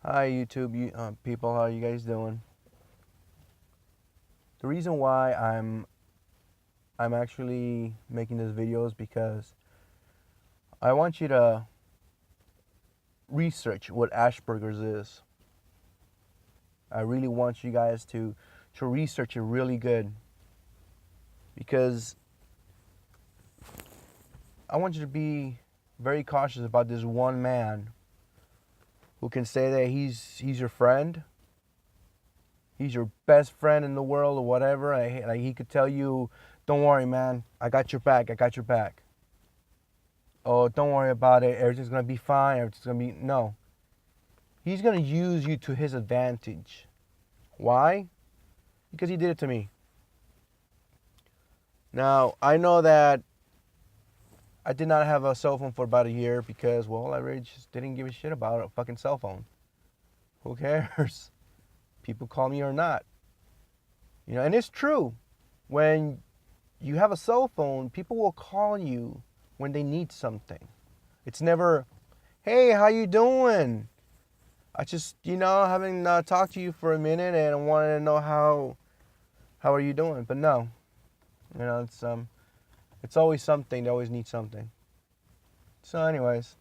Hi YouTube people, how you guys doing? The reason why I'm actually making this video is because I want you to research what Asperger's is. I really want you guys to research it really good, because I want you to be very cautious about this one man who can say that he's your friend, he's your best friend in the world or whatever. Like he could tell you, "Don't worry, man, I got your back. I got your back." Oh, don't worry about it. Everything's gonna be fine. Everything's gonna be no. He's gonna use you to his advantage. Why? Because he did it to me. Now I know that I did not have a cell phone for about a year because, well, I really just didn't give a shit about a fucking cell phone. Who cares? People call me or not. And it's true. When you have a cell phone, people will call you when they need something. It's never, "Hey, how you doing? I just, haven't talked to you for a minute and I wanted to know how are you doing?" But no, it's always something. They always need something. So, anyways,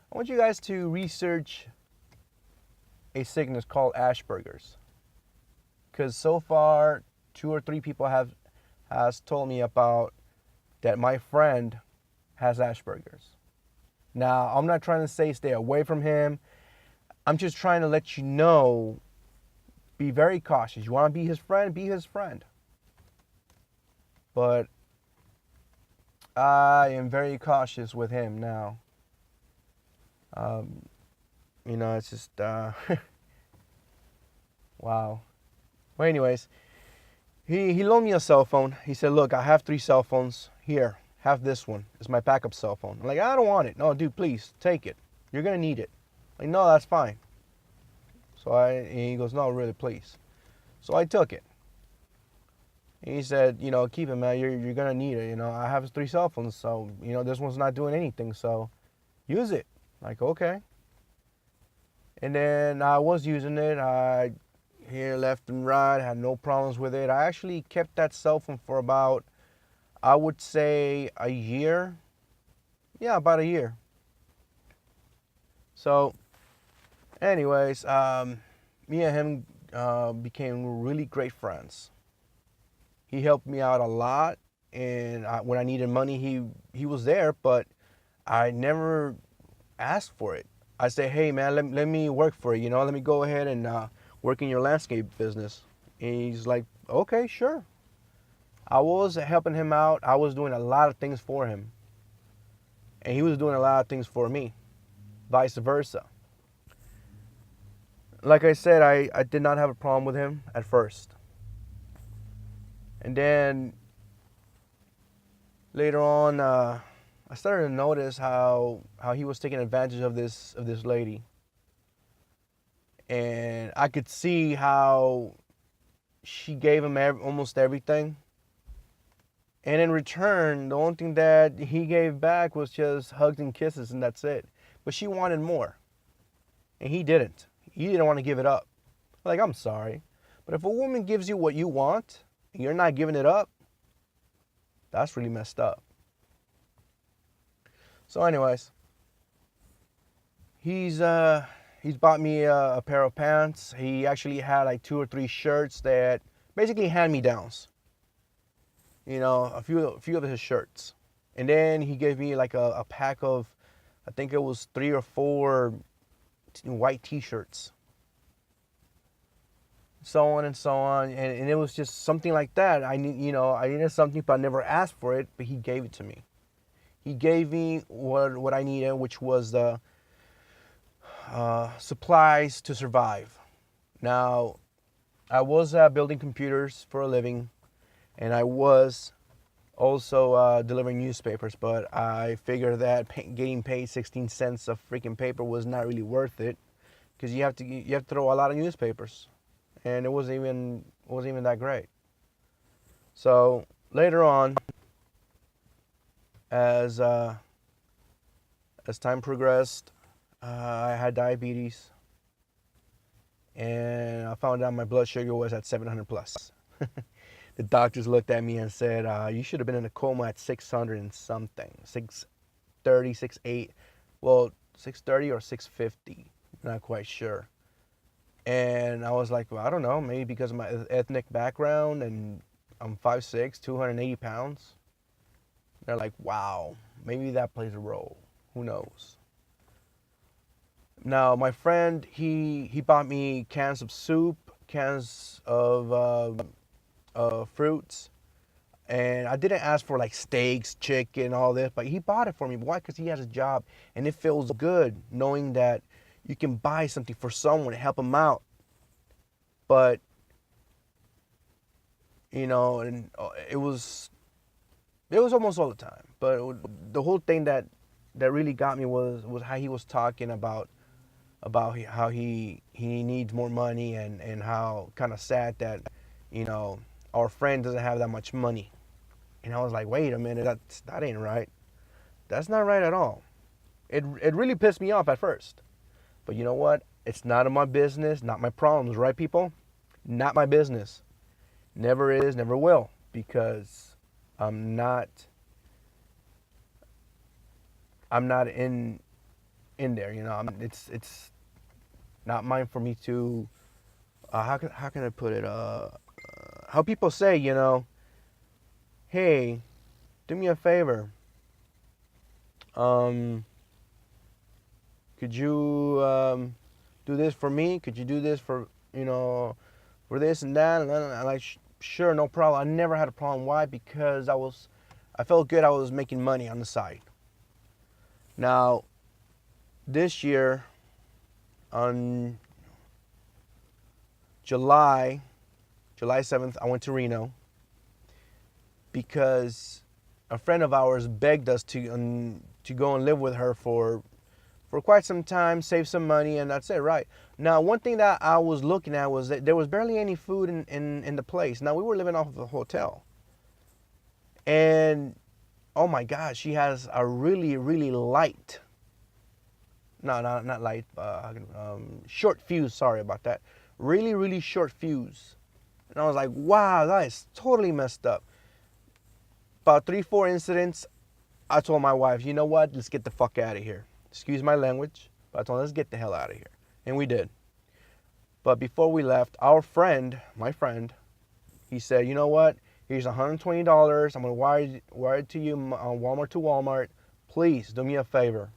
I want you guys to research a sickness called Asperger's, because so far 2 or 3 people has told me about that my friend has Asperger's. Now, I'm not trying to say stay away from him. I'm just trying to let you know, be very cautious. You want to be his friend, be his friend. But I am very cautious with him now. It's just, wow. Well, anyways, he loaned me a cell phone. He said, "Look, I have 3 cell phones. Here, have this one. It's my backup cell phone." I'm like, "I don't want it." "No, dude, please, take it. You're going to need it." I'm like, "No, that's fine." And he goes, "No, really, please." So I took it. And he said, "Keep it, man. You're going to need it. I have 3 cell phones, so, this one's not doing anything, so use it." Like, okay. And then I was using it. I here, left and right, had no problems with it. I actually kept that cell phone for about, I would say, a year. Yeah, about a year. So, anyways, me and him became really great friends. He helped me out a lot, and when I needed money, he was there, but I never asked for it. I say, "Hey, man, let me work for you. Let me go ahead and work in your landscape business." And he's like, "Okay, sure." I was helping him out. I was doing a lot of things for him, and he was doing a lot of things for me, vice versa. Like I said, I did not have a problem with him at first. And then later on, I started to notice how he was taking advantage of this lady. And I could see how she gave him almost everything. And in return, the only thing that he gave back was just hugs and kisses, and that's it. But she wanted more. And he didn't. He didn't want to give it up. Like, I'm sorry, but if a woman gives you what you want and you're not giving it up, that's really messed up. So anyways, he's bought me a pair of pants. He actually had like 2 or 3 shirts that basically hand-me-downs. A few of his shirts. And then he gave me like a pack of, I think it was 3 or 4 white t-shirts. So on and so on. And it was just something like that. I needed something, but I never asked for it, but he gave it to me. He gave me what I needed, which was the supplies to survive. Now, I was building computers for a living, and I was also delivering newspapers, but I figured that getting paid 16 cents a freaking paper was not really worth it, because you have to throw a lot of newspapers, and it wasn't even that great. So later on, as time progressed, I had diabetes, and I found out my blood sugar was at 700 plus. The doctors looked at me and said, you should have been in a coma at 600 and something, 630, 6'8". Well, 630 or 650, not quite sure. And I was like, well, I don't know, maybe because of my ethnic background, and I'm 5'6", 280 pounds. They're like, wow, maybe that plays a role. Who knows? Now, my friend, he bought me cans of soup, cans of fruits, and I didn't ask for like steaks, chicken, all this, but he bought it for me. Why? Because he has a job, and it feels good knowing that you can buy something for someone to help them out. But, you know, and it was almost all the time. But the whole thing that really got me was how he was talking about how he needs more money, and how kind of sad that, you know, our friend doesn't have that much money. And I was like, wait a minute, that ain't right. That's not right at all. It really pissed me off at first. But you know what? It's not my business, not my problems, right, people? Not my business. Never is, never will, because I'm not in there, you know. It's not mine for me to how can I put it? How people say, you know, hey, do me a favor. Could you do this for me? Could you do this for, you know, for this and that? And I'm like, sure, no problem. I never had a problem. Why? Because I felt good. I was making money on the side. Now, this year, on July 7th, I went to Reno because a friend of ours begged us to go and live with her for quite some time, save some money, and that's it, right? Now, one thing that I was looking at was that there was barely any food in the place. Now, we were living off of a hotel. And, oh my God, she has a really, really light, not light, short fuse, sorry about that. Really, really short fuse. And I was like, wow, that is totally messed up. About 3-4 incidents, I told my wife, you know what, let's get the fuck out of here. Excuse my language, but I told her, let's get the hell out of here. And we did. But before we left, my friend, he said, you know what, here's $120. I'm going to wire it to you on Walmart to Walmart. Please do me a favor.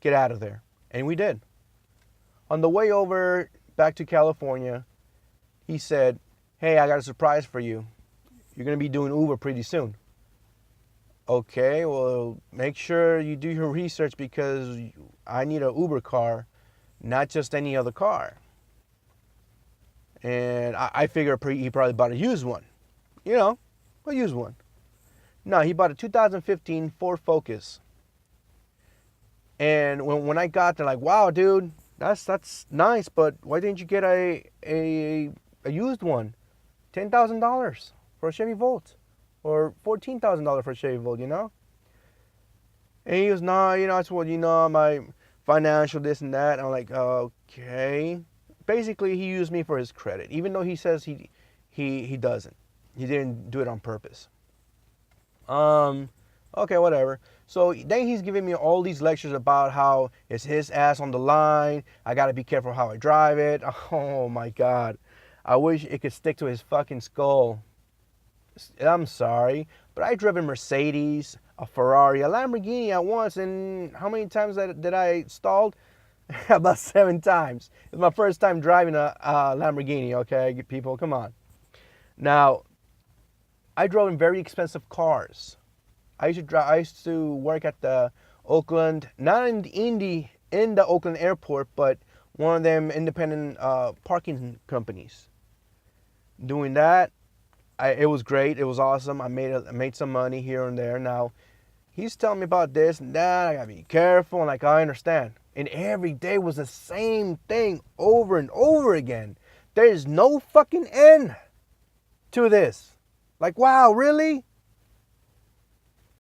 Get out of there. And we did. On the way over back to California, he said, hey, I got a surprise for you. You're going to be doing Uber pretty soon. Okay, well, make sure you do your research because I need an Uber car, not just any other car. And I figure he probably bought a used one. You know, a used one. No, he bought a 2015 Ford Focus. And when I got there, like, wow, dude, that's nice, but why didn't you get a used one? $10,000 for a Chevy Volt. Or $14,000 for a Chevy Volt, you know? And he goes, nah, you know, that's what, you know, my financial this and that. And I'm like, okay. Basically, he used me for his credit, even though he says he doesn't. He didn't do it on purpose. Okay, whatever. So then he's giving me all these lectures about how it's his ass on the line. I got to be careful how I drive it. Oh, my God. I wish it could stick to his fucking skull. I'm sorry, but I drove a Mercedes, a Ferrari, a Lamborghini at once, and how many times did I stalled? About 7 times. It was my first time driving a Lamborghini, okay, people, come on. Now, I drove in very expensive cars. I used to work at the Oakland, not in the Oakland airport, but one of them independent parking companies. Doing that, it was great. It was awesome. I made some money here and there. Now, he's telling me about this and that. I gotta be careful. And like, I understand. And every day was the same thing over and over again. There is no fucking end to this. Like, wow, really?